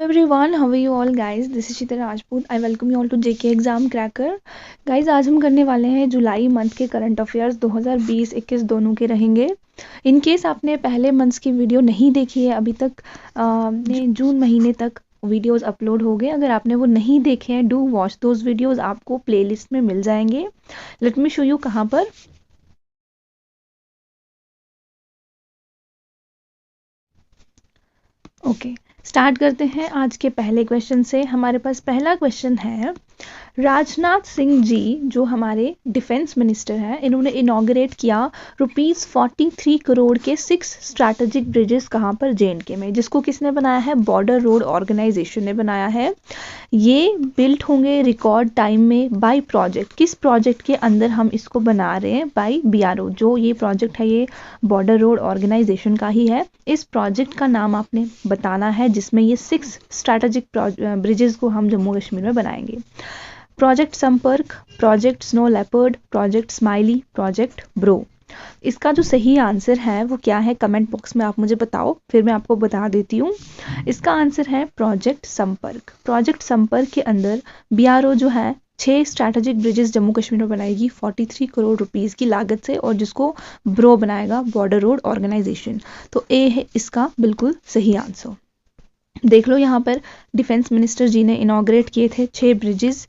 Everyone, how are you all guys? This is Shita Rajput. I welcome you all to JK Exam Cracker. Guys, आज हम करने वाले हैं जुलाई month के current affairs 2020-21 दोनों के रहेंगे. इन केस आपने पहले मंथ्स की वीडियो नहीं देखी है अभी तक, जून महीने तक वीडियोस अपलोड हो गए. अगर आपने वो नहीं देखे हैं, डू वॉच दोज वीडियोस, आपको प्लेलिस्ट में मिल जाएंगे. लेट मी शो यू कहाँ पर. ओके, स्टार्ट करते हैं आज के पहले क्वेश्चन से. हमारे पास पहला क्वेश्चन है, राजनाथ सिंह जी जो हमारे डिफेंस मिनिस्टर हैं, इन्होंने इनॉग्रेट किया ₹43 करोड़ के 6 स्ट्रैटेजिक ब्रिजेस कहाँ पर? JNK में. जिसको किसने बनाया है? बॉर्डर रोड ऑर्गेनाइजेशन ने बनाया है. ये बिल्ट होंगे रिकॉर्ड टाइम में बाय प्रोजेक्ट. किस प्रोजेक्ट के अंदर हम इसको बना रहे हैं? By BRO. जो ये प्रोजेक्ट है ये बॉर्डर रोड ऑर्गेनाइजेशन का ही है. इस प्रोजेक्ट का नाम आपने बताना है जिसमें ये 6 स्ट्रैटेजिक ब्रिजेस को हम जम्मू कश्मीर में बनाएंगे. प्रोजेक्ट संपर्क, project snow leopard, project smiley, project bro. इसका जो सही आंसर है वो क्या है? कमेंट बॉक्स में आप मुझे बताओ, फिर मैं आपको बता देती हूँ. इसका आंसर है प्रोजेक्ट संपर्क. प्रोजेक्ट संपर्क के अंदर BRO जो है 6 स्ट्रैटेजिक ब्रिजेस जम्मू कश्मीर में बनाएगी 43 करोड़ रुपीस की लागत से, और जिसको ब्रो बनाएगा बॉर्डर रोड ऑर्गेनाइजेशन. तो ए है इसका बिल्कुल सही आंसर. देख लो यहाँ पर डिफेंस मिनिस्टर जी ने इनॉग्रेट किए थे 6 ब्रिजेस.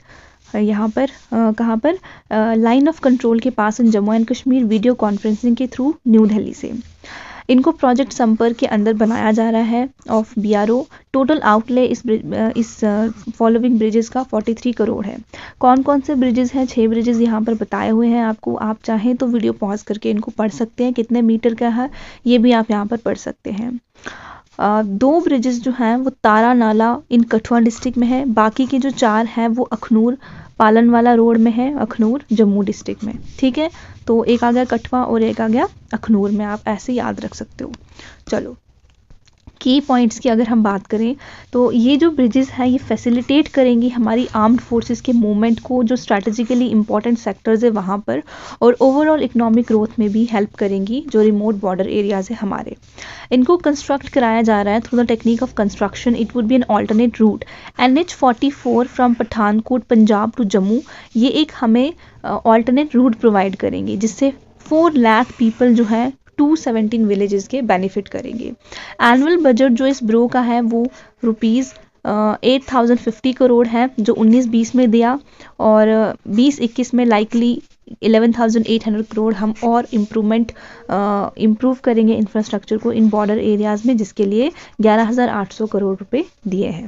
यहाँ पर कहाँ पर? लाइन ऑफ कंट्रोल के पास in Jammu and Kashmir, video conferencing के थ्रू न्यू दिल्ली से. इनको प्रोजेक्ट संपर्क के अंदर बनाया जा रहा है ऑफ BRO. टोटल आउटले इस फॉलोइंग ब्रिजेस का 43 करोड़ है. कौन कौन से ब्रिजेस हैं? 6 ब्रिजेस यहाँ पर बताए हुए हैं आपको. आप चाहें तो वीडियो पॉज करके इनको पढ़ सकते हैं. कितने मीटर का है ये भी आप यहाँ पर पढ़ सकते हैं. 2 ब्रिजेस जो हैं वो तारा नाला इन कठुआ डिस्ट्रिक्ट में है. बाकी के जो 4 हैं वो अखनूर पालनवाला रोड में है, अखनूर जम्मू डिस्ट्रिक्ट में. ठीक है, तो एक आ गया कठुआ और एक आ गया अखनूर में. आप ऐसे याद रख सकते हो. चलो, की पॉइंट्स की अगर हम बात करें तो ये जो ब्रिजेस हैं ये फैसिलिटेट करेंगी हमारी आर्म्ड फोर्सेस के मूवमेंट को, जो स्ट्रैटेजिकली इंपॉर्टेंट सेक्टर्स है वहाँ पर, और ओवरऑल इकोनॉमिक ग्रोथ में भी हेल्प करेंगी जो रिमोट बॉर्डर एरियाज है हमारे. इनको कंस्ट्रक्ट कराया जा रहा है through the technique of construction. It would be an alternate route. NH44 from Pathankot Punjab to Jammu, ये एक हमें ऑल्टरनेट रूट प्रोवाइड करेंगे जिससे 4 लाख पीपल जो है 217 विलेजेस के बेनिफिट करेंगे. एनुअल बजट जो इस ब्रो का है वो ₹8050 करोड़ है जो 19-20 में दिया, और 20-21 में लाइकली 11,800 करोड़ हम और इम्प्रूव करेंगे इंफ्रास्ट्रक्चर को इन बॉर्डर एरियाज में, जिसके लिए 11,800 करोड़ रुपए दिए हैं.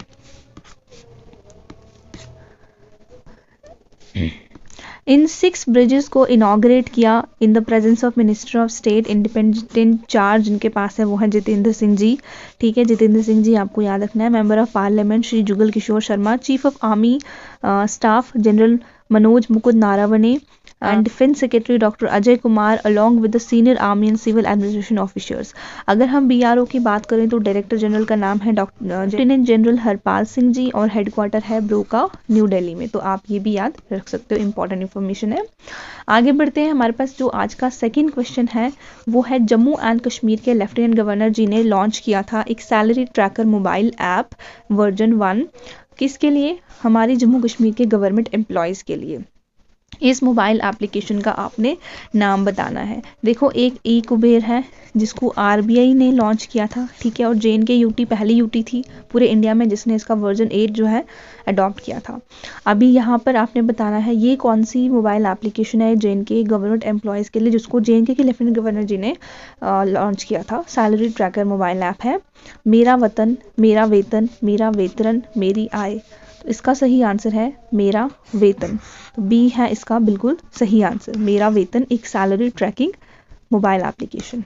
इन 6 ब्रिजेस को इनॉग्रेट किया in the presence of minister of state independent charge. जिनके पास है वो है जितेंद्र सिंह जी. ठीक है, जितेंद्र सिंह जी आपको याद रखना है. Member of parliament Shri Jugal Kishore Sharma, chief of army staff general Manoj Mukund Naravane, and defence secretary doctor Ajay Kumar along with the senior army and civil administration officers. अगर हम BRO की बात करें तो डायरेक्टर जनरल का नाम है लेफ्टिनेंट जनरल हरपाल सिंह जी, और हेडक्वार्टर है ब्रो का न्यू दिल्ली में. तो आप ये भी याद रख सकते हो, इंपॉर्टेंट इन्फॉर्मेशन है. आगे बढ़ते हैं. हमारे पास जो आज का सेकेंड क्वेश्चन है वो है, जम्मू एंड कश्मीर के लेफ्टिनेंट गवर्नर जी ने लॉन्च किया था एक salary tracker mobile app version 1. किसके लिए? हमारे जम्मू कश्मीर के गवर्नमेंट एम्प्लॉयज़ के लिए. इस मोबाइल एप्लीकेशन का आपने नाम बताना है. देखो, एक ई-कुबेर है जिसको RBI ने लॉन्च किया था. ठीक है, और JNK UT पहली UT थी पूरे इंडिया में जिसने इसका वर्जन 8 जो है अडॉप्ट किया था. अभी यहाँ पर आपने बताना है ये कौन सी मोबाइल एप्लीकेशन है JNK गवर्नमेंट एम्प्लॉयज़ के लिए, जिसको JNK के लेफ्टिनेंट गवर्नर जी ने लॉन्च किया था. सैलरी ट्रैकर मोबाइल ऐप है. मेरा वतन, मेरा वेतन, मेरा वेतन, मेरी आय. तो इसका सही आंसर है मेरा वेतन. तो B है इसका बिल्कुल सही आंसर. मेरा वेतन एक सैलरी ट्रैकिंग मोबाइल एप्लीकेशन.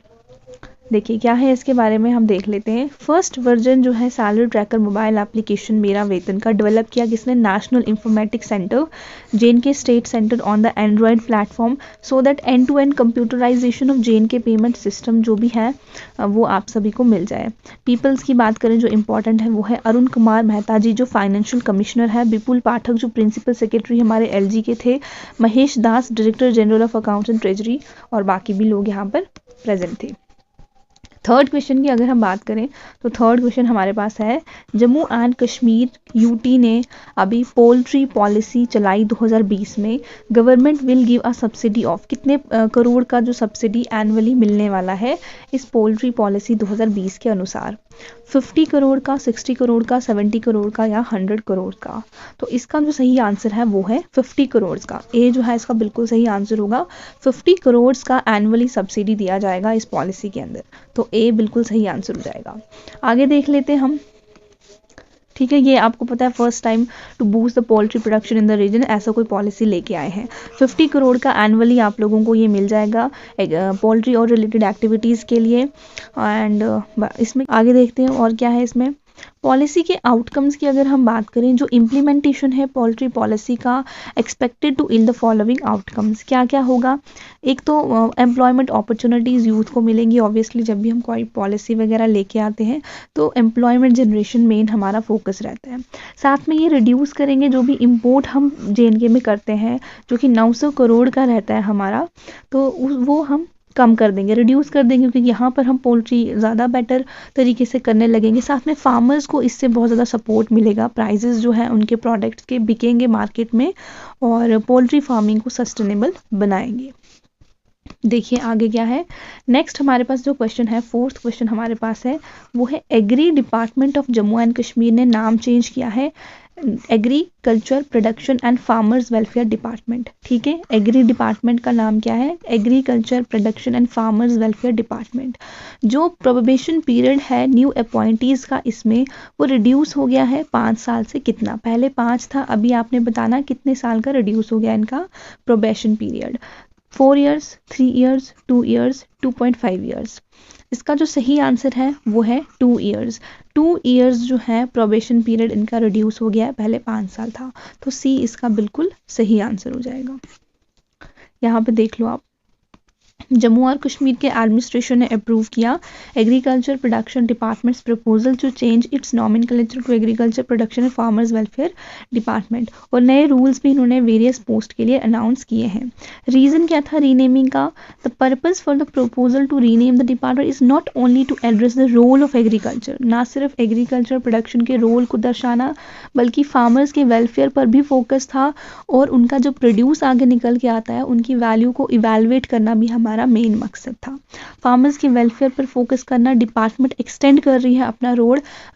देखिए क्या है इसके बारे में हम देख लेते हैं. फर्स्ट वर्जन जो है सैलरी ट्रैकर मोबाइल एप्लीकेशन मेरा वेतन का डेवलप किया किसने? National informatics centre, JNK state centre on the Android platform, so that end to end computerisation of JNK payment system जो भी है वो आप सभी को मिल जाए. पीपल्स की बात करें जो इंपॉर्टेंट है वो है अरुण कुमार मेहता जी जो फाइनेंशियल कमिश्नर है, विपुल पाठक जो प्रिंसिपल सेक्रेटरी हमारे LG के थे, Mahesh Das director general of accounts and treasury, और बाकी भी लोग यहाँ पर प्रेजेंट थे. थर्ड क्वेश्चन की अगर हम बात करें तो थर्ड क्वेश्चन हमारे पास है, जम्मू एंड कश्मीर यूटी ने अभी पोल्ट्री पॉलिसी चलाई 2020 में, government will give a subsidy of, कितने करोड़ का जो सब्सिडी एनुअली मिलने वाला है इस पोल्ट्री पॉलिसी 2020 के अनुसार, 50 करोड़ का, 60 करोड़ का, 70 करोड़ का या 100 करोड़ का। तो इसका जो सही आंसर है वो है 50 करोड़ का। ए जो है इसका बिल्कुल सही आंसर होगा, 50 करोड़ का एनुअली सब्सिडी दिया जाएगा इस पॉलिसी के अंदर। तो ए बिल्कुल सही आंसर हो जाएगा। आगे देख लेते हैं हम, ठीक है। ये आपको पता है first time to boost the poultry production in the region, ऐसा कोई पॉलिसी लेके आए हैं। 50 करोड़ का एनुअली आप लोगों को ये मिल जाएगा पोल्ट्री और रिलेटेड एक्टिविटीज़ के लिए। एंड इसमें आगे देखते हैं और क्या है इसमें। पॉलिसी के आउटकम्स की अगर हम बात करें, जो इम्प्लीमेंटेशन है पोल्ट्री पॉलिसी का, expected to in the following outcomes, क्या क्या होगा। एक तो एम्प्लॉयमेंट अपॉर्चुनिटीज़ यूथ को मिलेंगी। ऑब्वियसली जब भी हम कोई पॉलिसी वगैरह लेके आते हैं तो एम्प्लॉयमेंट जनरेशन मेन हमारा फोकस रहता है। साथ में ये रिड्यूस करेंगे जो भी इम्पोर्ट हम JNK में करते हैं, जो कि 900 करोड़ का रहता है हमारा, तो वो हम कम कर देंगे, रिड्यूस कर देंगे, क्योंकि यहाँ पर हम पोल्ट्री ज़्यादा बेटर तरीके से करने लगेंगे। साथ में फार्मर्स को इससे बहुत ज़्यादा सपोर्ट मिलेगा, प्राइजेस जो है उनके प्रोडक्ट्स के बिकेंगे मार्केट में और पोल्ट्री फार्मिंग को सस्टेनेबल बनाएंगे। देखिए आगे क्या है। नेक्स्ट हमारे पास जो क्वेश्चन है, फोर्थ क्वेश्चन हमारे पास है, वो है agri department of Jammu and Kashmir ने नाम चेंज किया है, agriculture production and farmers welfare department. ठीक है, एग्री डिपार्टमेंट का नाम क्या है, agriculture production and farmers welfare department. जो प्रोबेशन पीरियड है न्यू अपॉइंटीज़ का इसमें, वो रिड्यूस हो गया है 5 साल से। कितना, पहले 5 था, अभी आपने बताना कितने साल का रिड्यूस हो गया इनका probation period. 4 years, 3 years, 2 years, 2.5 years. इसका जो सही आंसर है वो है 2 ईयर्स। 2 ईयर्स जो है प्रोबेशन पीरियड इनका रिड्यूस हो गया है, पहले 5 साल था। तो सी इसका बिल्कुल सही आंसर हो जाएगा। यहाँ पे देख लो आप, जम्मू और कश्मीर के एडमिनिस्ट्रेशन ने अप्रूव किया agriculture production departments proposal to change its nomenclature to agriculture production and farmers welfare department, और नए रूल्स भी इन्होंने वेरियस पोस्ट के लिए अनाउंस किए हैं। रीज़न क्या था रीनेमिंग का, the purpose for the proposal to rename the department is not only to address the role of agriculture, ना सिर्फ एग्रीकल्चर प्रोडक्शन के रोल को दर्शाना, बल्कि फार्मर्स के वेलफेयर पर भी फोकस था, और उनका जो प्रोड्यूस आगे निकल के आता है उनकी वैल्यू को इवेलुएट करना भी हमारा मेन मकसद था। फार्मर्स के वेलफेयर पर फोकस करना, डिपार्टमेंट एक्सटेंड कर रही है अपना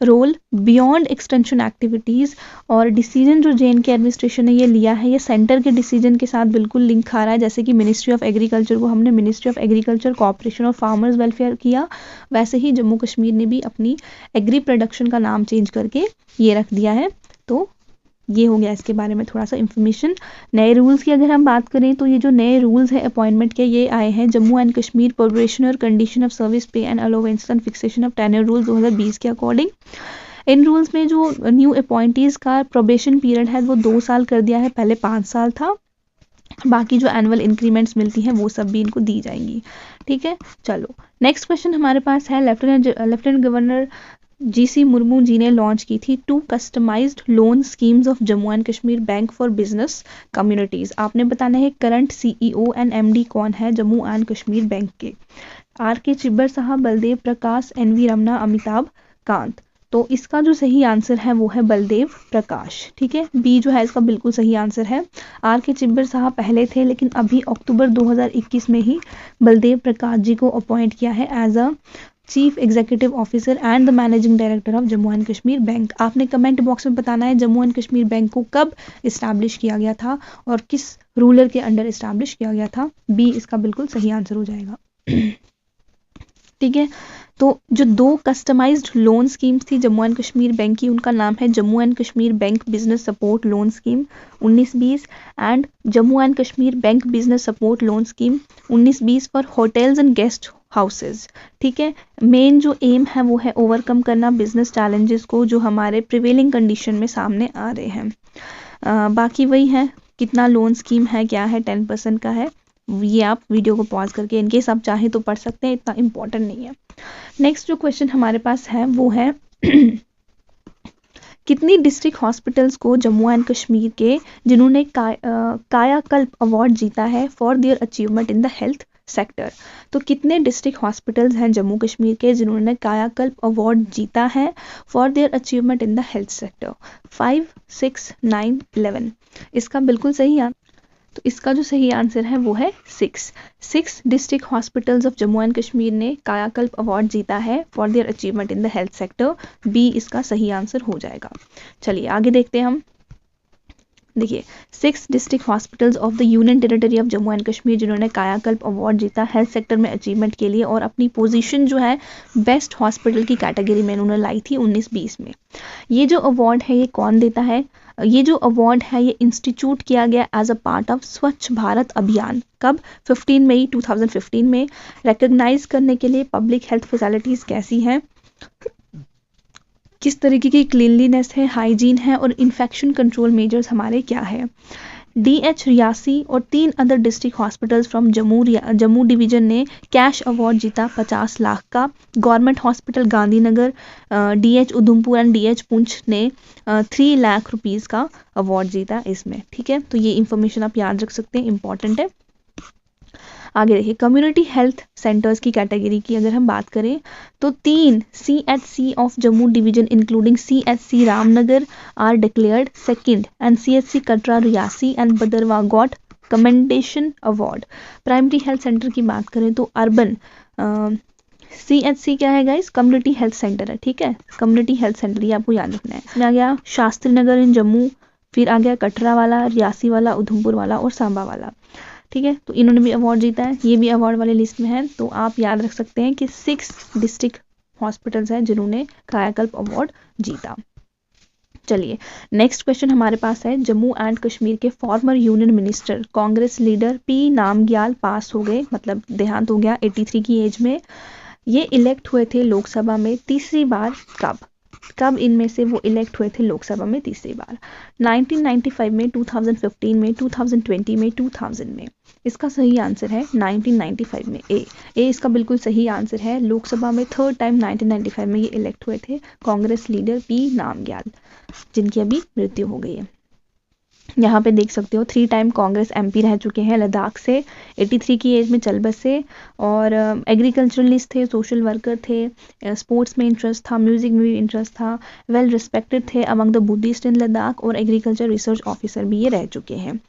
रोल बियॉन्ड एक्सटेंशन एक्टिविटीज़, और डिसीजन जो JNK एडमिनिस्ट्रेशन ने ये लिया है, ये सेंटर के डिसीजन के साथ बिल्कुल लिंक खा रहा है। जैसे कि मिनिस्ट्री ऑफ एग्रीकल्चर को हमने मिनिस्ट्री ऑफ एग्रीकल्चर कॉर्पोरेशन और फार्मर्स वेलफेयर किया, वैसे ही जम्मू कश्मीर ने भी अपनी एग्री प्रोडक्शन का नाम चेंज करके ये रख दिया है। तो ये हो गया इसके बारे में थोड़ा सा इन्फॉर्मेशन। नए रूल्स की अगर हम बात करें तो ये जो नए रूल्स है अपॉइंटमेंट के, ये आए हैं जम्मू एंड कश्मीर प्रोबेशन और कंडीशन ऑफ सर्विस पे and allowance and fixation of tenure rule 2020 के अकॉर्डिंग। इन रूल्स में जो न्यू अपॉइंटीज़ का प्रोबेशन पीरियड है वो 2 साल कर दिया है, पहले 5 साल था। बाकी जो एनुअल इंक्रीमेंट्स मिलती हैं वो सब भी इनको दी जाएंगी। ठीक है, चलो नेक्स्ट क्वेश्चन हमारे पास है, lieutenant governor GC Murmu ji ने लॉन्च की थी 2 customised loan schemes of Jammu and Kashmir bank for business communities. आपने बताना है करंट CEO एंड MD कौन है जम्मू एंड कश्मीर बैंक के। RK चिब्बर साहब, बलदेव प्रकाश, NV रमना, अमिताभ कांत। तो इसका जो सही आंसर है वो है बलदेव प्रकाश। ठीक है, बी जो है इसका बिल्कुल सही आंसर है। RK चिब्बर साहब पहले थे, लेकिन अभी अक्टूबर 2021 में ही बलदेव प्रकाश जी को अपॉइंट किया है as a chief executive officer and the managing director of Jammu and Kashmir bank. आपने कमेंट बॉक्स में बताना है जम्मू एंड कश्मीर बैंक को कब इस्टेब्लिश किया गया था और किस रूलर के अंडर इस्टेब्लिश किया गया था। बी इसका बिल्कुल सही आंसर हो जाएगा। ठीक है, तो जो 2 कस्टमाइज्ड लोन स्कीम्स थी जम्मू एंड कश्मीर बैंक की, उनका नाम है Jammu and Kashmir bank business support loan scheme 1920 and Jammu and Kashmir bank business support loan scheme 1920 for hotels and guest houses. ठीक है, मेन जो एम है वो है ओवरकम करना बिजनेस चैलेंजेस को जो हमारे प्रिवेलिंग कंडीशन में सामने आ रहे हैं। बाकी वही है, कितना लोन स्कीम है, क्या है, 10% का है। ये आप वीडियो को पॉज करके इनकेस आप चाहें तो पढ़ सकते हैं, इतना इम्पोर्टेंट नहीं है। नेक्स्ट जो क्वेश्चन हमारे पास है वो है कितनी डिस्ट्रिक्ट हॉस्पिटल्स को जम्मू एंड कश्मीर के जिन्होंने कायाकल्प अवार्ड जीता है for their achievement in the health sector. तो कितने डिस्ट्रिक्ट हॉस्पिटल्स हैं जम्मू कश्मीर के जिन्होंने कायाकल्प अवार्ड जीता है for their achievement in the health sector? 5, 6, 9, 11। इसका बिल्कुल सही तो इसका जो सही आंसर है वो है 6 district hospitals of Jammu and Kashmir ने कायाकल्प अवार्ड जीता है for their achievement in the health sector. B इसका सही आंसर हो जाएगा। चलिए आगे देखते हैं हम। देखिए 6 district hospitals of the union territory of Jammu and Kashmir जिन्होंने कायाकल्प अवार्ड जीता हेल्थ सेक्टर में अचीवमेंट के लिए और अपनी पोजीशन जो है बेस्ट हॉस्पिटल की कैटेगरी में उन्होंने लाई थी 19-20 में। ये जो अवार्ड है ये कौन देता है? ये जो अवार्ड है ये इंस्टीट्यूट किया गया एज अ पार्ट ऑफ स्वच्छ भारत अभियान। कब? 15 मई 2015 में। रिकॉग्नाइज करने के लिए पब्लिक हेल्थ फैसिलिटीज़ कैसी हैं, किस तरीके की क्लीनलीनेस है, हाइजीन है और इन्फेक्शन कंट्रोल मेजर्स हमारे क्या है। DH रियासी और 3 other district hospitals from Jammu division ने कैश अवार्ड जीता 50 लाख का। Government hospital Gandhinagar, DH Udhampur and DH Poonch ने 3 लाख रुपीज़ का अवार्ड जीता इसमें। ठीक है, तो ये इंफॉर्मेशन आप याद रख सकते हैं, इंपॉर्टेंट है। आगे देखिए कम्युनिटी हेल्थ सेंटर्स की कैटेगरी की अगर हम बात करें तो 3 CHC of Jammu division including CHC Ramnagar are declared second and CHC Katra Reasi and Bhaderwah got commendation award. Primary health centre की बात करें तो अर्बन CHC क्या है गाइस? कम्युनिटी हेल्थ सेंटर है। ठीक है, कम्युनिटी हेल्थ सेंटर ये आपको याद रखना है। इसमें आ गया शास्त्री नगर इन जम्मू, फिर आ गया कटरा वाला, रियासी वाला, उधमपुर वाला और सांबा वाला। ठीक है, तो इन्होंने भी अवार्ड जीता है, ये भी अवार्ड वाले लिस्ट में है। तो आप याद रख सकते हैं कि 6 डिस्ट्रिक्ट हॉस्पिटल्स हैं जिन्होंने कायाकल्प अवार्ड जीता। चलिए नेक्स्ट क्वेश्चन हमारे पास है। जम्मू एंड कश्मीर के former union minister Congress leader P Namgyal पास हो गए, मतलब देहांत हो गया 83 की एज में। ये इलेक्ट हुए थे लोकसभा में तीसरी बार। कब इनमें से वो इलेक्ट हुए थे लोकसभा में तीसरी बार? 1995 में, 2015 में, 2020 में, 2000 में। इसका सही आंसर है 1995 में। ए इसका बिल्कुल सही आंसर है। लोकसभा में थर्ड टाइम 1995 में ये इलेक्ट हुए थे कांग्रेस लीडर P नामग्याल, जिनकी अभी मृत्यु हो गई है। यहाँ पे देख सकते हो 3 टाइम कांग्रेस MP रह चुके हैं लद्दाख से, 83 की एज में चल बसे। और एग्रीकल्चरलिस्ट थे, सोशल वर्कर थे, स्पोर्ट्स में इंटरेस्ट था, म्यूजिक में भी इंटरेस्ट था, वेल रिस्पेक्टेड थे अमंग द बुद्धिस्ट इन लद्दाख और एग्रीकल्चर रिसर्च ऑफिसर भी ये रह चुके हैं।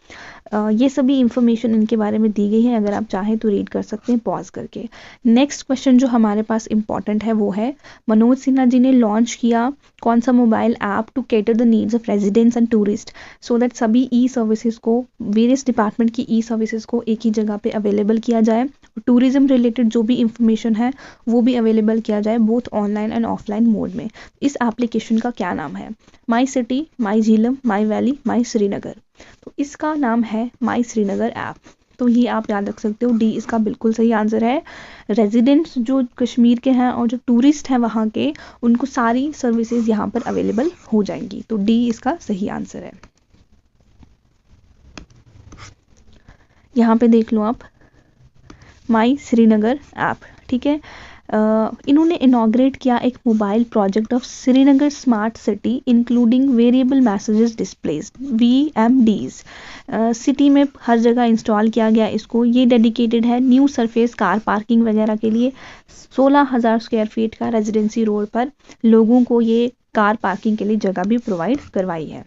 ये सभी इंफॉर्मेशन इनके बारे में दी गई है, अगर आप चाहें तो रीड कर सकते हैं पॉज करके। नेक्स्ट क्वेश्चन जो हमारे पास इंपॉर्टेंट है वो है मनोज सिन्हा जी ने लॉन्च किया कौन सा mobile app to cater the needs of residents and tourist, so that सभी ई सर्विसेज को, वेरियस डिपार्टमेंट की ई सर्विसेज को एक ही जगह पे अवेलेबल किया जाए। टूरिज्म रिलेटेड जो भी इंफॉर्मेशन है वो भी अवेलेबल किया जाए both online and offline mode में। इस एप्लीकेशन का क्या नाम है? My city, my Jhelum, my valley, my Srinagar. तो इसका नाम है माई श्रीनगर ऐप। तो ये आप याद रख सकते हो, डी इसका बिल्कुल सही आंसर है। रेजिडेंट्स जो कश्मीर के हैं और जो टूरिस्ट हैं वहाँ के, उनको सारी सर्विसेज यहाँ पर अवेलेबल हो जाएंगी। तो डी इसका सही आंसर है। यहाँ पे देख लो आप माई श्रीनगर ऐप। ठीक है, इन्होंने इनॉग्रेट किया एक mobile project of Srinagar smart city including variable messages displays VMDs। City में हर जगह इंस्टॉल किया गया इसको। ये डेडिकेटेड है न्यू सरफेस कार पार्किंग वगैरह के लिए। 16,000 स्क्वायर फीट का रेजिडेंसी रोड पर लोगों को ये कार पार्किंग के लिए जगह भी प्रोवाइड करवाई है।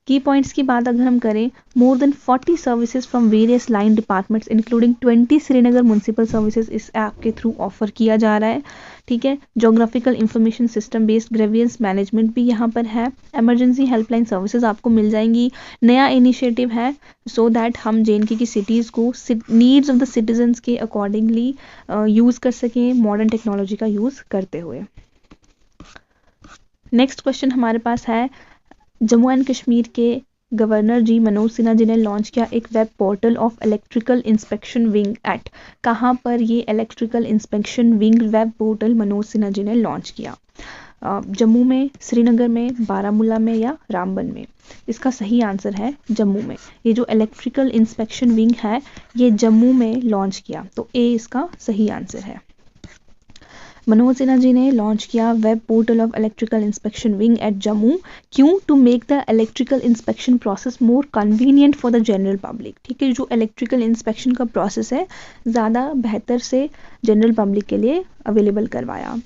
की पॉइंट्स की बात अगर हम करें, more than 40 services from various line departments including 20 Srinagar municipal services इस ऐप के थ्रू ऑफर किया जा रहा है। ठीक है, geographical information system based grievance management भी यहाँ पर है। इमरजेंसी हेल्पलाइन सर्विसेज आपको मिल जाएंगी। नया इनिशिएटिव है सो दैट हम JNK की सिटीज़ को नीड्स ऑफ द सिटीजन्स के अकॉर्डिंगली यूज़ कर सकें, मॉडर्न टेक्नोलॉजी का यूज़ करते हुए। नेक्स्ट क्वेश्चन हमारे पास है, जम्मू एंड कश्मीर के गवर्नर जी मनोज सिन्हा जी ने लॉन्च किया एक web portal of electrical inspection wing at. कहाँ पर ये electrical inspection wing web portal Manoj Sinha ji ने लॉन्च किया? जम्मू में, श्रीनगर में, बारामूला में या रामबन में? इसका सही आंसर है जम्मू में। ये जो इलेक्ट्रिकल इंस्पेक्शन विंग है ये जम्मू में लॉन्च किया, तो ए इसका सही आंसर है। मनोज सिन्हा जी ने लॉन्च किया web portal of electrical inspection wing at Jammu. क्यों? To make the electrical inspection process more convenient for the general public. ठीक है, जो इलेक्ट्रिकल इंस्पेक्शन का प्रोसेस है ज़्यादा बेहतर से जनरल पब्लिक के लिए अवेलेबल करवाया।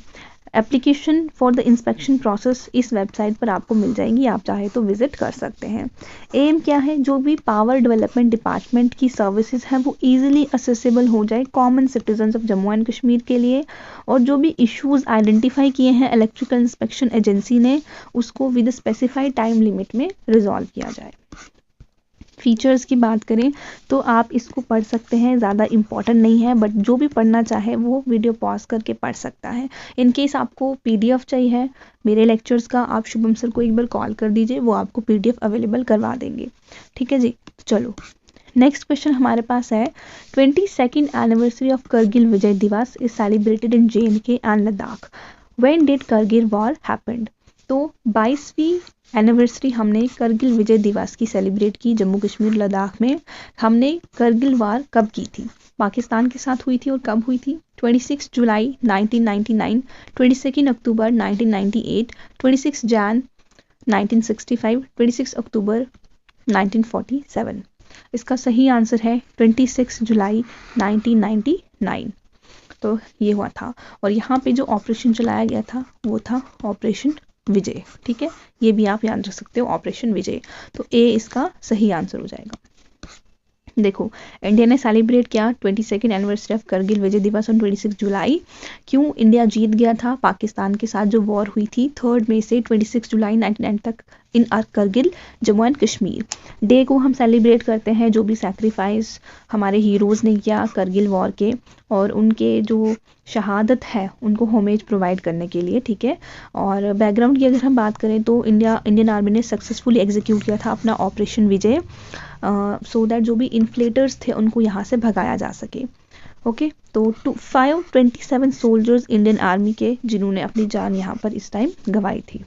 Application for the inspection process इस वेबसाइट पर आपको मिल जाएंगी, आप चाहे तो विजिट कर सकते हैं। एम क्या है? जो भी पावर डेवलपमेंट डिपार्टमेंट की सर्विसेज हैं वो इजीली असेसेबल हो जाए common citizens of Jammu and Kashmir के लिए, और जो भी इश्यूज आइडेंटिफाई किए हैं इलेक्ट्रिकल इंस्पेक्शन एजेंसी ने उसको विद स्पेसिफाइड टाइम लिमिट में रिजॉल्व किया जाए। फीचर्स की बात करें तो आप इसको पढ़ सकते हैं, ज़्यादा इम्पॉर्टेंट नहीं है, बट जो भी पढ़ना चाहे वो वीडियो पॉज करके पढ़ सकता है। इन केस आपको पीडीएफ चाहिए मेरे लेक्चर्स का, आप शुभम सर को एक बार कॉल कर दीजिए, वो आपको पीडीएफ अवेलेबल करवा देंगे। ठीक है जी, चलो नेक्स्ट क्वेश्चन हमारे पास है 22nd anniversary of Kargil Vijay दिवस is celebrated in JNK and Ladakh. When did Kargil war happened? तो 22वीं एनिवर्सरी हमने करगिल विजय दिवस की सेलिब्रेट की जम्मू कश्मीर लद्दाख में। हमने करगिल वार कब की थी? पाकिस्तान के साथ हुई थी, और कब हुई थी? 26 जुलाई 1999, 22 अक्टूबर 1998, 26 जैन 1965, 26 अक्टूबर 1947। इसका सही आंसर है 26 जुलाई 1999। तो ये हुआ था, और यहाँ पे जो ऑपरेशन चलाया गया था वो था ऑपरेशन विजय। ठीक है, ये भी आप याद रख सकते हो, ऑपरेशन विजय। तो ए इसका सही आंसर हो जाएगा। देखो, इंडिया ने सेलिब्रेट किया 22nd anniversary of Kargil Vijay दिवस ऑन 26 जुलाई। क्यों? इंडिया जीत गया था पाकिस्तान के साथ जो वॉर हुई थी 3 मई से 26 जुलाई 1999 तक इन करगिल जम्मू एंड कश्मीर। डे को हम सेलिब्रेट करते हैं जो भी सैक्रिफाइस हमारे हीरोज़ ने किया करगिल वॉर के, और उनके जो शहादत है उनको होमेज प्रोवाइड करने के लिए। ठीक है, और बैकग्राउंड की अगर हम बात करें तो इंडियन आर्मी ने सक्सेसफुली एग्जीक्यूट किया था अपना ऑपरेशन विजय, सो दैट जो भी इन्फ्लेटर्स थे उनको यहाँ से भगाया जा सके। ओके, तो 527 सोल्जर्स इंडियन आर्मी के जिन्होंने अपनी जान यहाँ पर इस टाइम गंवाई थी।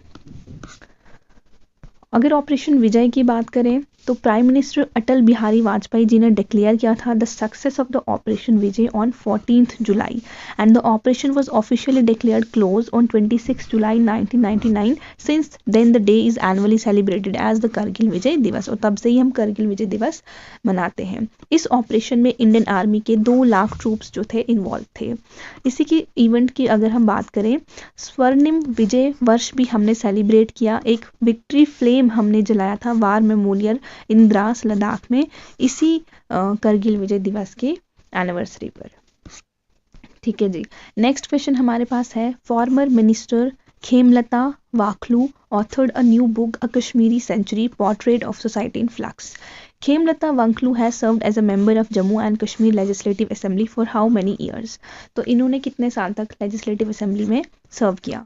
अगर ऑपरेशन विजय की बात करें तो प्राइम मिनिस्टर अटल बिहारी वाजपेयी जी ने डिक्लेयर किया था the success of the operation Vijay on 14th July and the operation was officially declared close on 26 July 1999। Since then the day is annually celebrated as the Kargil Vijay Diwas, और तब से ही हम करगिल विजय दिवस मनाते हैं। इस ऑपरेशन में इंडियन आर्मी के 2 लाख ट्रूप्स जो थे इन्वॉल्व थे। इसी की इवेंट की अगर हम बात करें, स्वर्णिम विजय वर्ष भी हमने सेलिब्रेट किया, एक विक्ट्री फ्लेम हमने जलाया था वार मेमोरियल इन द्रास लद्दाख में इसी करगिल विजय दिवस के एनिवर्सरी पर। ठीक है जी, नेक्स्ट क्वेश्चन हमारे पास है former minister Khemlata Wakhloo authored a new book a Kashmiri century portrait of society in flux. Khemlata Wankloo has served as a member of Jammu and Kashmir legislative assembly for how many years? तो इन्होंने कितने साल तक लेजिस्लेटिव असेंबली में सर्व किया?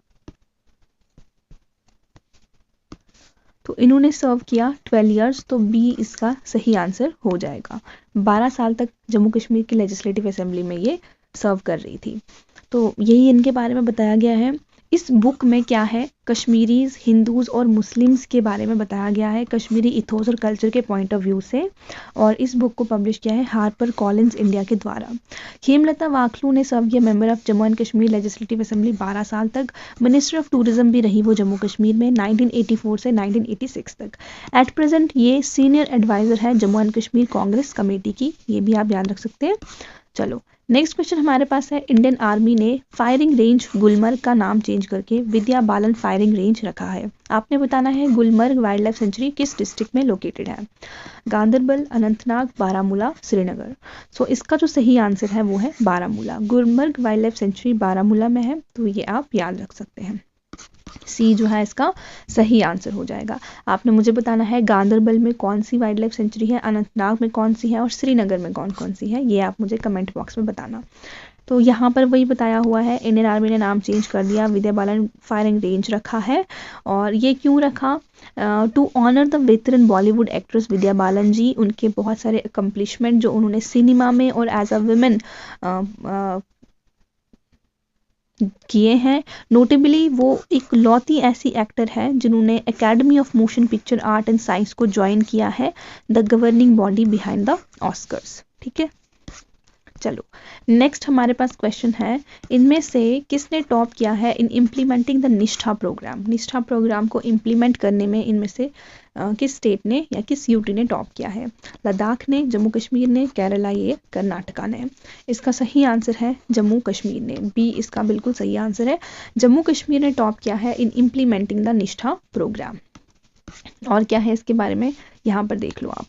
तो इन्होंने सर्व किया 12 ईयर्स, तो बी इसका सही आंसर हो जाएगा। 12 साल तक जम्मू कश्मीर की लेजिस्लेटिव असेंबली में ये सर्व कर रही थी। तो यही इनके बारे में बताया गया है। इस बुक में क्या है, कश्मीरीज, हिंदूज और मुस्लिम्स के बारे में बताया गया है कश्मीरी इथोस और कल्चर के पॉइंट ऑफ व्यू से, और इस बुक को पब्लिश किया है हार्पर कॉलिंस इंडिया के द्वारा। खेमलता वाखलू ने सर्व किया member of Jammu and Kashmir legislative assembly 12 साल तक। मिनिस्टर ऑफ टूरिज्म भी रही वो जम्मू कश्मीर में 1984 से 1986 तक। एट प्रेजेंट ये सीनियर एडवाइजर है जम्मू एंड कश्मीर कांग्रेस कमेटी की, ये भी आप याद रख सकते हैं। चलो नेक्स्ट क्वेश्चन हमारे पास है, इंडियन आर्मी ने फायरिंग रेंज गुलमर्ग का नाम चेंज करके विद्या बालन फायरिंग रेंज रखा है। आपने बताना है गुलमर्ग वाइल्ड लाइफ सेंचुरी किस डिस्ट्रिक्ट में लोकेटेड है? गांदरबल, अनंतनाग, बारामूला, श्रीनगर। सो इसका जो सही आंसर है वो है Baramulla. Gulmarg wild life sanctuary Baramulla में है, तो ये आप याद रख सकते हैं। सी जो है इसका सही आंसर हो जाएगा। आपने मुझे बताना है गांदरबल में कौन सी वाइल्ड लाइफ सेंचुरी है, अनंतनाग में कौन सी है और श्रीनगर में कौन कौन सी है, ये आप मुझे कमेंट बॉक्स में बताना। तो यहाँ पर वही बताया हुआ है, इंडियन आर्मी ने नाम चेंज कर दिया, विद्या बालन फायरिंग रेंज रखा है। और ये क्यों रखा? To honour the veteran Bollywood actress Vidya Balan ji, उनके बहुत सारे अकम्पलिशमेंट जो उन्होंने सिनेमा में और एज अ वुमेन किए हैं। नोटेबली वो एक लौती ऐसी एक्टर है जिन्होंने academy of motion picture art and science को ज्वाइन किया है, the governing body behind the Oscars. ठीक है, चलो नेक्स्ट हमारे पास क्वेश्चन है, इनमें से किसने टॉप किया है इन इम्प्लीमेंटिंग द निष्ठा प्रोग्राम। निष्ठा प्रोग्राम को इम्प्लीमेंट करने में इनमें से किस स्टेट ने या किस यूटी ने टॉप किया है। लद्दाख ने, जम्मू कश्मीर ने, केरला, ये कर्नाटका ने। इसका सही आंसर है जम्मू कश्मीर ने, बी इसका बिल्कुल सही आंसर है। जम्मू कश्मीर ने टॉप किया है इन इम्प्लीमेंटिंग द निष्ठा प्रोग्राम। और क्या है इसके बारे में यहाँ पर देख लो आप।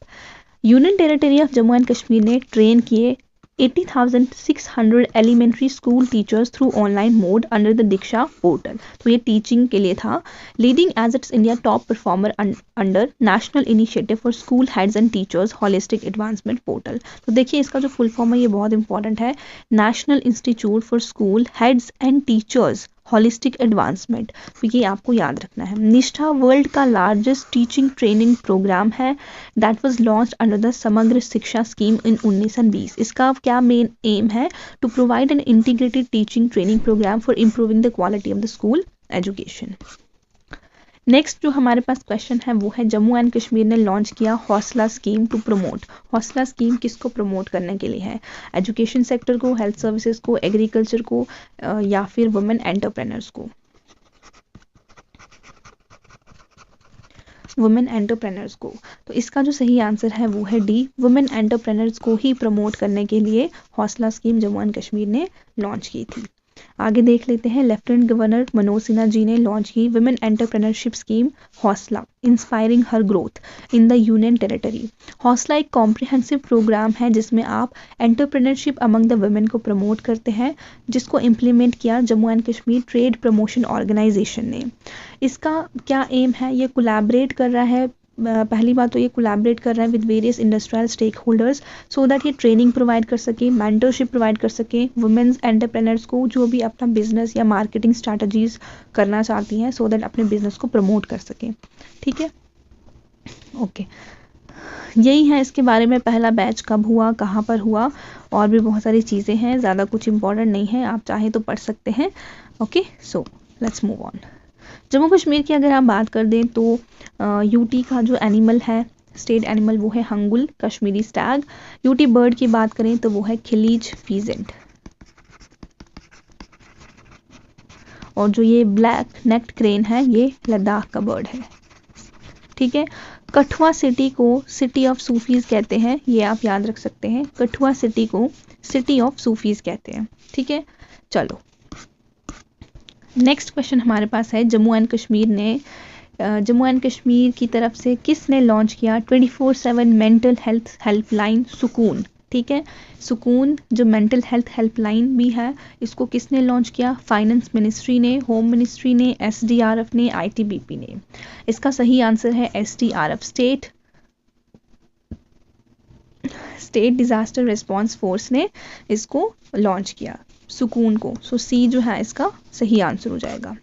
Union territory of Jammu and Kashmir ने ट्रेन किए 80,600 elementary school teachers through online mode under the Diksha portal. तो ये टीचिंग के लिए था। Leading as its India top performer under national initiative for school heads and teachers holistic advancement portal. तो देखिए इसका जो फुल फॉर्म है ये बहुत इंपॉर्टेंट है, national institute for school heads and teachers holistic advancement. तो ये आपको याद रखना है। निष्ठा वर्ल्ड का लार्जेस्ट टीचिंग ट्रेनिंग प्रोग्राम है that was launched under the Samagra Shiksha scheme in 1920। इसका क्या मेन एम है, to provide an integrated teaching training programme for improving the quality of the school education. Next जो हमारे पास क्वेश्चन है वो है, जम्मू एंड कश्मीर ने लॉन्च किया हौसला स्कीम टू प्रमोट। हौसला स्कीम किसको प्रमोट करने के लिए है, एजुकेशन सेक्टर को, हेल्थ सर्विसेज को, एग्रीकल्चर को या फिर वुमेन एंटरप्रेन्योर्स को। वुमेन एंटरप्रेन्योर्स को। तो इसका जो सही आंसर है वो है डी, वुमेन एंटरप्रेन्योर्स को ही प्रमोट करने के लिए हौसला स्कीम जम्मू एंड कश्मीर ने लॉन्च की थी। आगे देख लेते हैं, लेफ्टिनेंट गवर्नर मनोज सिन्हा जी ने लॉन्च की women entrepreneurship scheme Hausla, inspiring her growth in the union territory. Hausla एक कॉम्प्रिहेंसिव प्रोग्राम है जिसमें आप एंटरप्रेन्योरशिप अमंग द वुमेन को प्रमोट करते हैं, जिसको इम्प्लीमेंट किया Jammu and Kashmir trade promotion organisation ने। इसका क्या एम है, ये कोलैबोरेट कर रहा है, पहली बात तो ये कोलैबोरेट कर रहा है with various industrial stakeholders so that ये ट्रेनिंग प्रोवाइड कर सके, मेंटरशिप प्रोवाइड कर सके वुमेन्स एंटरप्रेन्योर्स को जो भी अपना बिजनेस या मार्केटिंग स्ट्रैटेजीज करना चाहती हैं, सो दैट अपने बिजनेस को प्रमोट कर सकें। ठीक है, ओके, यही है इसके बारे में। पहला बैच कब हुआ, कहाँ पर हुआ, और भी बहुत सारी चीज़ें हैं, ज़्यादा कुछ इंपॉर्टेंट नहीं है, आप चाहें तो पढ़ सकते हैं। Okay, so let's move on. Jammu Kashmir की अगर आप बात कर दें तो यूटी का जो एनिमल है, स्टेट एनिमल, वो है hangul Kashmiri Stag. UT bird की बात करें तो वो है खिलीज फीजेंट। और जो ये ब्लैक नेक्ड क्रेन है ये लद्दाख का बर्ड है। ठीक है, कठुआ सिटी को सिटी ऑफ सूफीज कहते हैं, ये आप याद रख सकते हैं, कठुआ सिटी को सिटी ऑफ सूफीज कहते हैं। ठीक है, चलो नेक्स्ट क्वेश्चन हमारे पास है, जम्मू एंड कश्मीर की तरफ से किसने लॉन्च किया 24/7 मेंटल हेल्थ हेल्पलाइन सुकून। ठीक है, सुकून जो मेंटल हेल्थ हेल्पलाइन भी है, इसको किसने लॉन्च किया, फाइनेंस मिनिस्ट्री ने, होम मिनिस्ट्री ने, एसडीआरएफ ने, आईटीबीपी ने। इसका सही आंसर है SDRF, state disaster response force ने इसको लॉन्च किया सुकून को। सो सी जो है इसका सही आंसर हो जाएगा।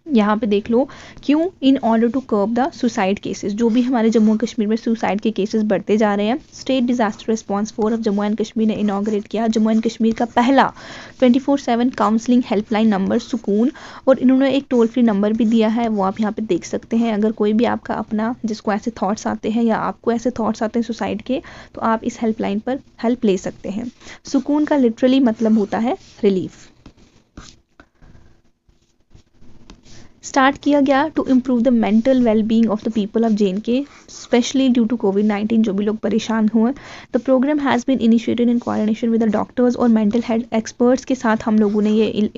यहाँ पे देख लो, क्यों, in order to curb the suicide cases. जो भी हमारे जम्मू कश्मीर में सुसाइड के केसेस बढ़ते जा रहे हैं, state disaster response force of Jammu and Kashmir ने इनॉग्रेट किया जम्मू एंड कश्मीर का पहला 24/7 काउंसलिंग हेल्पलाइन नंबर सुकून। और इन्होंने एक टोल फ्री नंबर भी दिया है, वो आप यहाँ पे देख सकते हैं। अगर कोई भी आपका अपना जिसको ऐसे थॉट्स आते हैं या आपको ऐसे थॉट्स आते हैं सुसाइड के, तो आप इस हेल्पलाइन पर हेल्प ले सकते हैं। सुकून का लिटरली मतलब होता है रिलीफ। स्टार्ट किया गया to improve the mental wellbeing of the people of J and K especially due to कोविड-19, जो भी लोग परेशान हुए। The programme has been initiated in coordination with the doctors और मेंटल हेल्थ एक्सपर्ट्स के साथ हम लोगों ने ये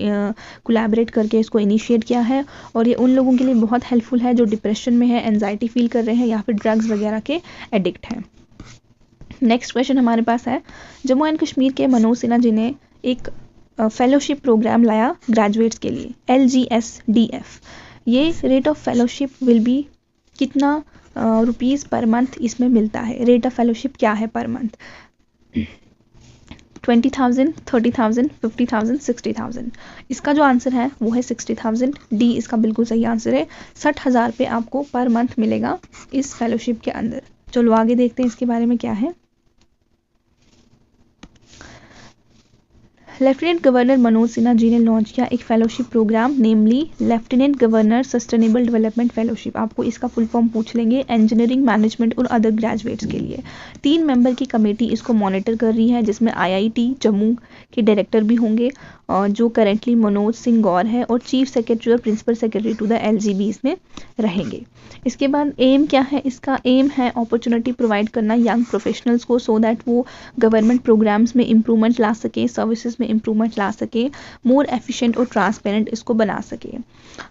कोलैबोरेट करके इसको इनिशिएट किया है। और ये उन लोगों के लिए बहुत हेल्पफुल है जो डिप्रेशन में है, एंजाइटी फील कर रहे हैं या फिर ड्रग्स वगैरह के एडिक्ट हैं। नेक्स्ट क्वेश्चन हमारे पास है, जम्मू एंड कश्मीर के मनोज सिन्हा जी ने एक फेलोशिप प्रोग्राम लाया ग्रेजुएट्स के लिए, LGSDF। ये rate of fellowship will be कितना रुपीस पर मंथ इसमें मिलता है। रेट ऑफ फेलोशिप क्या है पर मंथ, 20,000, 30,000, 50,000, 60,000। इसका जो आंसर है वो है 60,000, डी इसका बिल्कुल सही आंसर है। 60,000 पे आपको पर मंथ मिलेगा इस फेलोशिप के अंदर। चलो आगे देखते हैं इसके बारे में क्या है। लेफ्टिनेंट गवर्नर मनोज सिन्हा जी ने लॉन्च किया एक fellowship programme, namely lieutenant governor sustainable development fellowship. आपको इसका फुल फॉर्म पूछ लेंगे, इंजीनियरिंग, मैनेजमेंट और अदर ग्रेजुएट्स के लिए। 3 मेंबर की कमेटी इसको मॉनिटर कर रही है, जिसमें IIT जम्मू के डायरेक्टर भी होंगे जो करेंटली मनोज सिंह गौर है, और चीफ सेक्रेटरी और principal secretary to the LGB इसमें रहेंगे। इसके बाद एम क्या है, इसका एम है अपॉर्चुनिटी प्रोवाइड करना यंग प्रोफेशनल्स को, सो दैट वो गवर्नमेंट प्रोग्राम्स में इम्प्रूवमेंट ला सके, सर्विसेज में इम्प्रूवमेंट ला सके, मोर एफिशिएंट और ट्रांसपेरेंट इसको बना सके,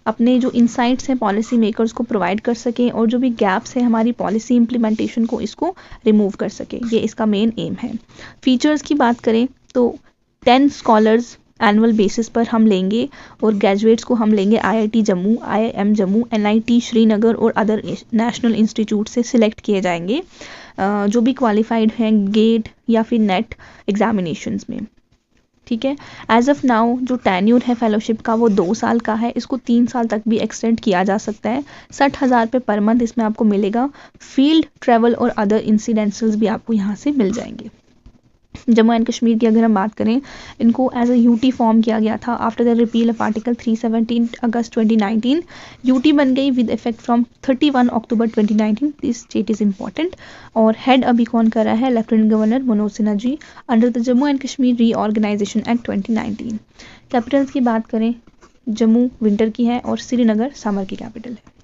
अपने जो इंसाइट्स हैं पॉलिसी मेकर्स को प्रोवाइड कर सके, और जो भी गैप्स है हमारी पॉलिसी इम्प्लीमेंटेशन को इसको रिमूव कर सके। ये इसका मेन एम है। फीचर्स की बात करें तो 10 स्कॉलर्स एनुअल बेसिस पर हम लेंगे, और ग्रेजुएट्स को हम लेंगे IIT Jammu, IIM Jammu, NIT Srinagar और अदर नेशनल इंस्टीट्यूट से सिलेक्ट किए जाएंगे, जो भी क्वालिफाइड हैं गेट या फिर नेट एग्जामिनेशंस में। ठीक है। एज ऑफ नाउ जो टेन्यूर है फेलोशिप का वो 2 साल का है, इसको 3 साल तक भी एक्सटेंड किया जा सकता है। 60,000 रुपये पर मंथ इसमें आपको मिलेगा। फील्ड ट्रैवल और अदर इंसिडेंशल्स भी आपको यहाँ से मिल जाएंगे। जम्मू एंड कश्मीर की अगर हम बात करें, इनको एज अ UT फॉर्म किया गया था after the repeal of article 317 August 2019। UT बन गई with effect from 31 October 2019। This date is important. और हेड अभी कौन कर रहा है, lieutenant governor Manoj Sinha ji, under the Jammu and Kashmir reorganisation act 2019। Capitals की बात करें, जम्मू विंटर की है और श्रीनगर समर की कैपिटल है।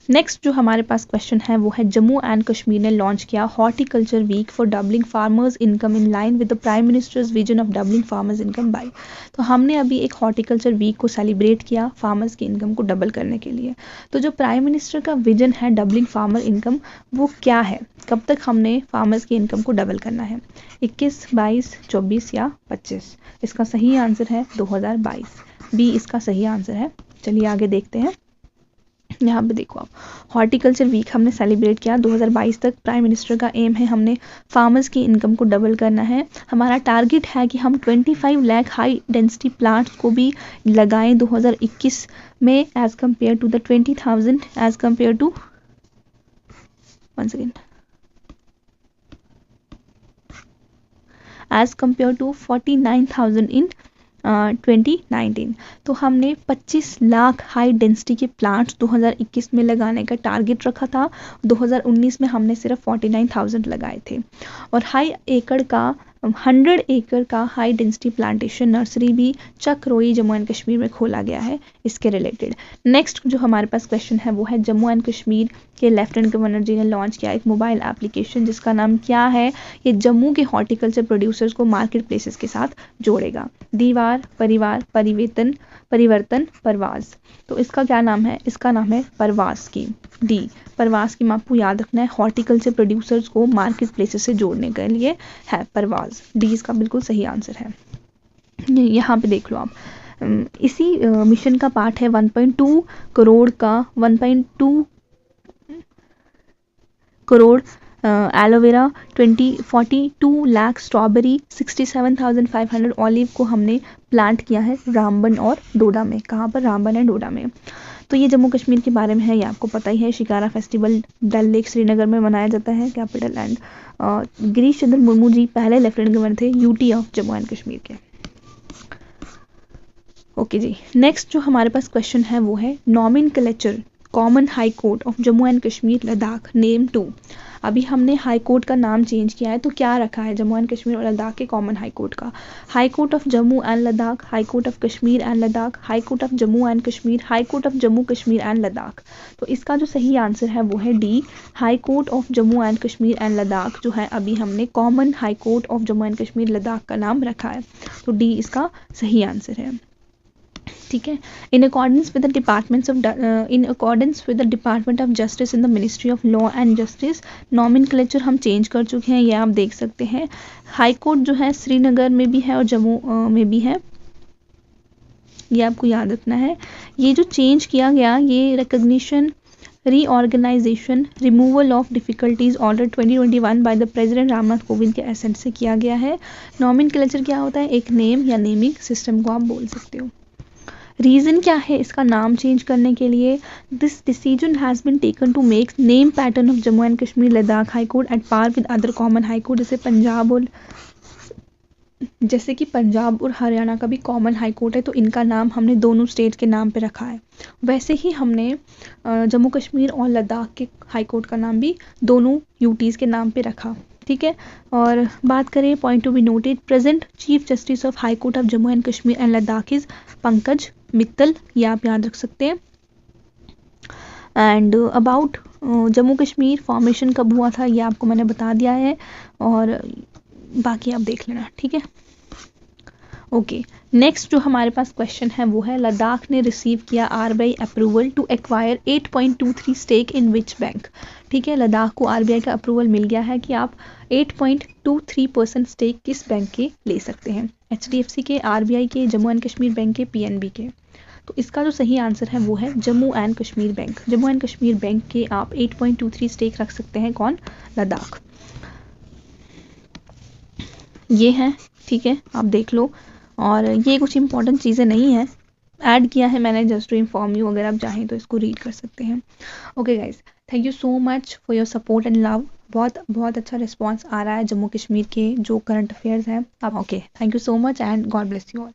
नेक्स्ट जो हमारे पास क्वेश्चन है वो है, जम्मू एंड कश्मीर ने लॉन्च किया horticulture week for doubling farmers income in line with the prime ministers vision of doubling farmers income by. तो हमने अभी एक हॉर्टिकल्चर वीक को सेलिब्रेट किया फार्मर्स की इनकम को डबल करने के लिए। तो जो प्राइम मिनिस्टर का विजन है डबलिंग फार्मर इनकम, वो क्या है, कब तक हमने फार्मर्स की इनकम को डबल करना है, 21, 22, 24 या 25? इसका सही आंसर है 2022, बी इसका सही आंसर है। चलिए आगे देखते हैं। यहाँ पे देखो आप, हॉर्टिकल्चर वीक हमने सेलिब्रेट किया 2022 तक। प्राइम मिनिस्टर का एम है हमने फार्मर्स की इनकम को डबल करना है। हमारा टारगेट है कि हम 25 लाख हाई डेंसिटी प्लांट्स को भी लगाएं 2021 में, as compare to the 20,000 as compare to 49,000 in 2019। तो हमने 25 लाख हाई डेंसिटी के प्लांट्स 2021 में लगाने का टारगेट रखा था। 2019 में हमने सिर्फ 49,000 लगाए थे। और 100 एकड़ का हाई डेंसिटी प्लांटेशन नर्सरी भी चकरोई जम्मू एंड कश्मीर में खोला गया है इसके रिलेटेड। नेक्स्ट जो हमारे पास क्वेश्चन है वो है, जम्मू एंड कश्मीर के लेफ्टिनेंट गवर्नर जी ने लॉन्च किया एक मोबाइल एप्लीकेशन जिसका नाम क्या है। ये जम्मू के हॉर्टिकल्चर प्रोड्यूसर्स को मार्केट प्लेसेस के साथ जोड़ेगा। दीवार, परिवार, परिवर्तन, परवाज। तो इसका क्या नाम है, इसका नाम है परवाज स्कीम। डी परवाज स्कीम आपको याद रखना है, हॉर्टिकल्चर प्रोड्यूसर्स को मार्केट प्लेसेस से जोड़ने के लिए है परवाज। डी इसका बिल्कुल सही आंसर है। यहाँ पे देख लो आप, इसी मिशन का पार्ट है 1.2 करोड़ का 1.2 crore aloe vera, 42 lakh strawberry, 67,500 olive को हमने प्लांट किया है रामबन और डोडा में। कहाँ पर, रामबन एंड डोडा में। तो ये जम्मू कश्मीर के बारे में है, ये आपको पता ही है। शिकारा फेस्टिवल डल लेक श्रीनगर में मनाया जाता है, कैपिटल एंड गिरीश चंद्र मुर्मू जी पहले लेफ्टिनेंट गवर्नर थे UT of Jammu and Kashmir के। ओके जी, नेक्स्ट जो हमारे पास क्वेश्चन है वो है, nomenclature common high court of Jammu and Kashmir Ladakh name 2। अभी हमने हाई कोर्ट का नाम चेंज किया है, तो क्या रखा है जम्मू एंड कश्मीर और लद्दाख के कॉमन हाई कोर्ट का? High court of Jammu and Ladakh, high court of Kashmir and Ladakh, high court of Jammu and Kashmir, high court of Jammu Kashmir and Ladakh. तो इसका जो सही आंसर है वो है D, high court of Jammu and Kashmir and Ladakh जो है अभी हमने common high court of Jammu and Kashmir Ladakh का नाम रखा है। तो डी इसका सही आंसर है। ठीक है। In accordance with the department of justice in the ministry of law and justice, nomenclature हम चेंज कर चुके हैं, ये आप देख सकते हैं। हाई कोर्ट जो है श्रीनगर में भी है और जम्मू में भी है, ये आपको याद रखना है। ये जो चेंज किया गया, ये recognition, reorganisation, removal of difficulties order 2021 by the president Ramnath Kovind के एसेंट से किया गया है। नॉमेनक्लेचर क्या होता है, एक नेम या नेमिंग सिस्टम को आप बोल सकते हो। रीज़न क्या है इसका नाम चेंज करने के लिए? This decision has been taken to make name pattern of Jammu and Kashmir Ladakh high court at par with other common high court, जैसे पंजाब और जैसे कि पंजाब और हरियाणा का भी कॉमन हाई कोर्ट है, तो इनका नाम हमने दोनों स्टेट के नाम पे रखा है। वैसे ही हमने जम्मू कश्मीर और लद्दाख के हाई कोर्ट का नाम भी दोनों यूटीज़ के नाम पे रखा। ठीक है। और बात करें point to be noted, present chief justice of high court of Jammu and Kashmir and Ladakh is Pankaj Mittal, ये आप याद रख सकते हैं। And about Jammu Kashmir formation कब हुआ था, ये आपको मैंने बता दिया है, और बाकी आप देख लेना। ठीक है। ओके, नेक्स्ट जो हमारे पास क्वेश्चन है वो है, लद्दाख ने रिसीव किया RBI approval to acquire 8.23 stake in which bank. ठीक है, लद्दाख को आरबीआई का अप्रूवल मिल गया है कि आप 8.23% स्टेक किस बैंक के ले सकते हैं, एचडीएफसी के, आरबीआई के, जम्मू एंड कश्मीर बैंक के, पीएनबी के। तो इसका जो सही आंसर है वो है Jammu and Kashmir bank. Jammu and Kashmir bank के आप 8.23 स्टेक रख सकते हैं। कौन? लद्दाख। ये है। ठीक है, आप देख लो। और ये कुछ इंपॉर्टेंट चीज़ें नहीं है, ऐड किया है मैंने जस्ट टू इन्फॉर्म यू, अगर आप चाहें तो इसको रीड कर सकते हैं। Okay guys, thank you so much for your support and love. बहुत बहुत अच्छा रिस्पॉन्स आ रहा है जम्मू कश्मीर के जो करंट अफेयर्स हैं। अब okay, thank you so much and God bless you all.